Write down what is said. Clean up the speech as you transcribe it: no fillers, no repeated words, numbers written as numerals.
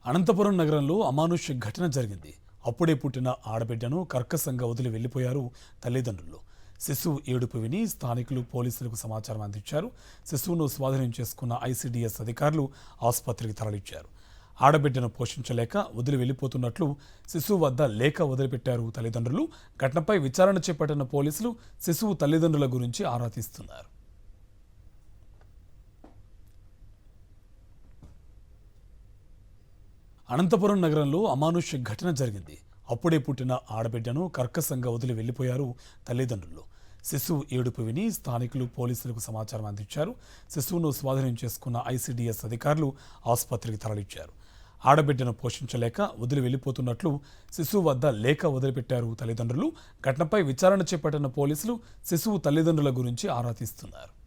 అనంతపురం నగరంలో అమానుష్య ఘటన జరిగింది. అప్పుడే పుట్టిన ఆడబిడ్డను కర్కశంగా వదిలి వెళ్లిపోయారు తల్లిదండ్రులు. శిశువు ఏడుపు విని స్థానికులు పోలీసులకు సమాచారం అందించారు. శిశువును స్వాధీనం చేసుకున్న ఐసీడీఎస్ అధికారులు ఆసుపత్రికి తరలించారు. ఆడబిడ్డను పోషించలేక వదిలి వెళ్లిపోతున్నట్లు శిశువు వద్ద లేఖ వదిలిపెట్టారు తల్లిదండ్రులు. ఘటనపై విచారణ చేపట్టిన పోలీసులు శిశువు తల్లిదండ్రుల గురించి ఆరా తీస్తున్నారు. అనంతపురం నగరంలో అమానుష్య ఘటన జరిగింది. అప్పుడే పుట్టిన ఆడబిడ్డను కర్కశంగా వదిలి వెళ్లిపోయారు తల్లిదండ్రులు. శిశువు ఏడుపు విని స్థానికులు పోలీసులకు సమాచారం అందించారు. శిశువును స్వాధీనం చేసుకున్న ఐసీడీఎస్ అధికారులు ఆసుపత్రికి తరలించారు. ఆడబిడ్డను పోషించలేక వదిలి వెళ్లిపోతున్నట్లు శిశువు వద్ద లేఖ వదిలిపెట్టారు తల్లిదండ్రులు. ఘటనపై విచారణ చేపట్టిన పోలీసులు శిశువు తల్లిదండ్రుల గురించి ఆరా తీస్తున్నారు.